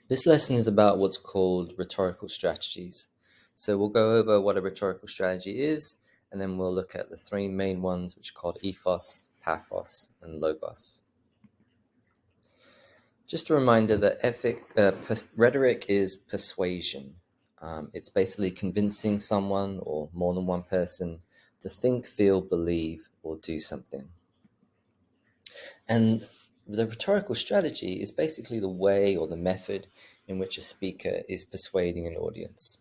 This lesson is about what's called rhetorical strategies. So we'll go over what a rhetorical strategy is, and then we'll look at the three main ones, which are called ethos, pathos, and logos. Just a reminder that rhetoric is persuasion. It's basically convincing someone or more than one person to think, feel, believe, or do something. And the rhetorical strategy is basically the way or the method in which a speaker is persuading an audience.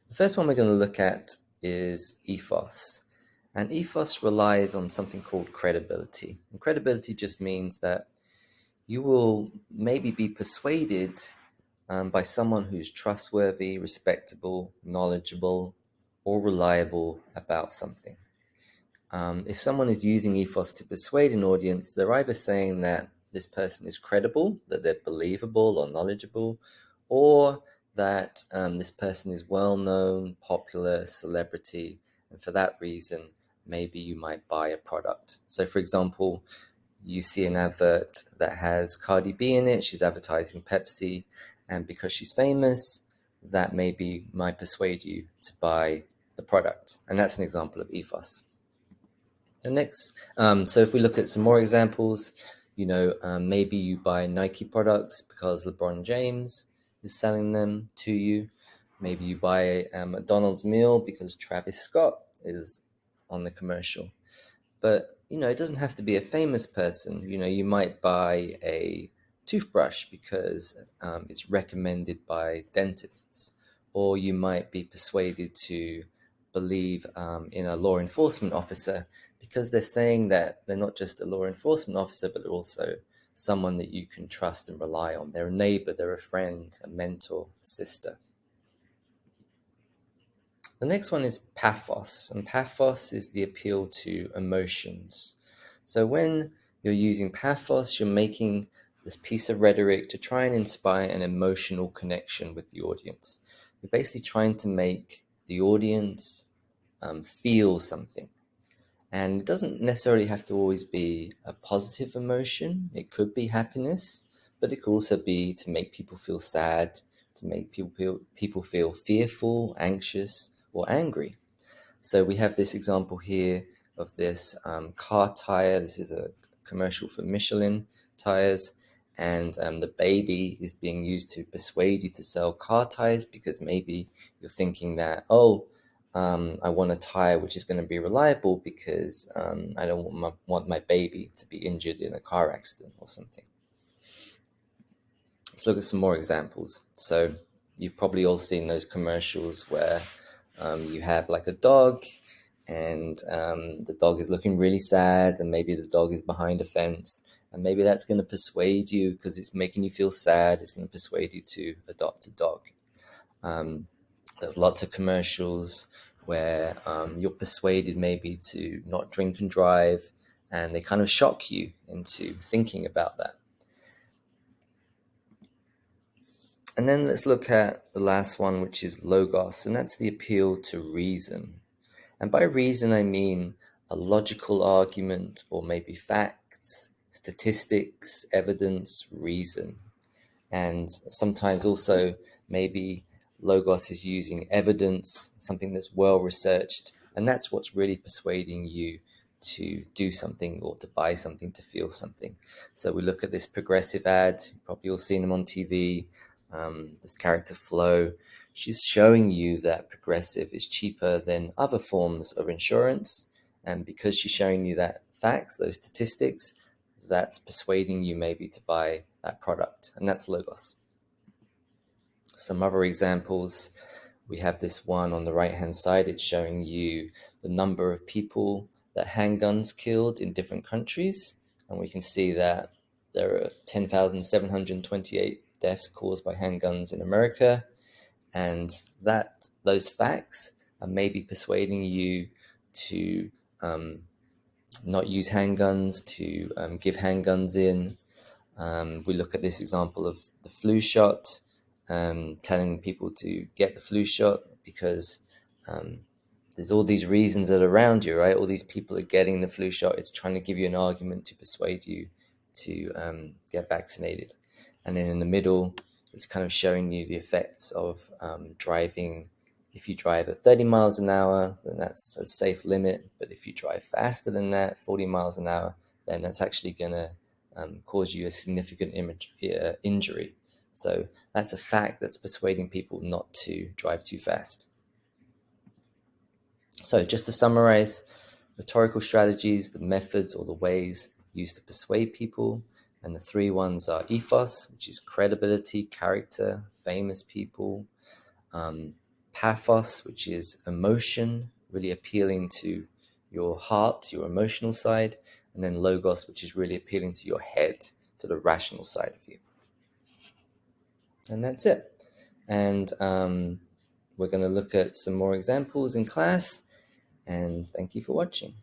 The first one we're going to look at is ethos. And ethos relies on something called credibility. And credibility just means that you will maybe be persuaded by someone who's trustworthy, respectable, knowledgeable, or reliable about something. If someone is using ethos to persuade an audience, they're either saying that this person is credible, that they're believable or knowledgeable, or that this person is well-known, popular, celebrity, and for that reason, maybe you might buy a product. So for example, you see an advert that has Cardi B in it, she's advertising Pepsi, and because she's famous, that maybe might persuade you to buy the product. And that's an example of ethos. The next, so if we look at some more examples, maybe you buy Nike products because LeBron James is selling them to you. Maybe you buy a McDonald's meal because Travis Scott is on the commercial. But, it doesn't have to be a famous person. You might buy a toothbrush because it's recommended by dentists. Or you might be persuaded to believe in a law enforcement officer because they're saying that they're not just a law enforcement officer, but they're also someone that you can trust and rely on. They're a neighbor, they're a friend, a mentor, a sister. The next one is pathos, and pathos is the appeal to emotions. So when you're using pathos, you're making this piece of rhetoric to try and inspire an emotional connection with the audience. You're basically trying to make the audience feel something. And it doesn't necessarily have to always be a positive emotion. It could be happiness, but it could also be to make people feel sad, to make people feel fearful, anxious, or angry. So we have this example here of this car tire. This is a commercial for Michelin tires. And the baby is being used to persuade you to sell car tires because maybe you're thinking that, I want a tire which is going to be reliable because I don't want my baby to be injured in a car accident or something. Let's look at some more examples. So you've probably all seen those commercials where you have like a dog and the dog is looking really sad and maybe the dog is behind a fence and maybe that's going to persuade you because it's making you feel sad. It's going to persuade you to adopt a dog. There's lots of commercials where you're persuaded maybe to not drink and drive, and they kind of shock you into thinking about that. And then let's look at the last one, which is logos, and that's the appeal to reason. And by reason, I mean a logical argument or maybe facts, statistics, evidence, reason. And sometimes also maybe logos is using evidence, something that's well researched, and that's what's really persuading you to do something or to buy something, to feel something. So we look at this Progressive ad, you've probably all seen them on TV, this character Flo. She's showing you that Progressive is cheaper than other forms of insurance, and because she's showing you that facts, those statistics, that's persuading you maybe to buy that product, and that's logos. Some other examples, we have this one on the right hand side. It's showing you the number of people that handguns killed in different countries, and we can see that there are 10,728 deaths caused by handguns in America, and that those facts are maybe persuading you to not use handguns, to give handguns in. We look at this example of the flu shot, telling people to get the flu shot because there's all these reasons that are around you, right? All these people are getting the flu shot. It's trying to give you an argument to persuade you to get vaccinated. And then in the middle, it's kind of showing you the effects of driving. If you drive at 30 miles an hour, then that's a safe limit. But if you drive faster than that, 40 miles an hour, then that's actually going to cause you a significant injury. So that's a fact that's persuading people not to drive too fast. So just to summarize, rhetorical strategies, the methods or the ways used to persuade people. And the three ones are ethos, which is credibility, character, famous people. Pathos, which is emotion, really appealing to your heart, your emotional side. And then logos, which is really appealing to your head, to the rational side of you. And that's it. And we're going to look at some more examples in class. And thank you for watching.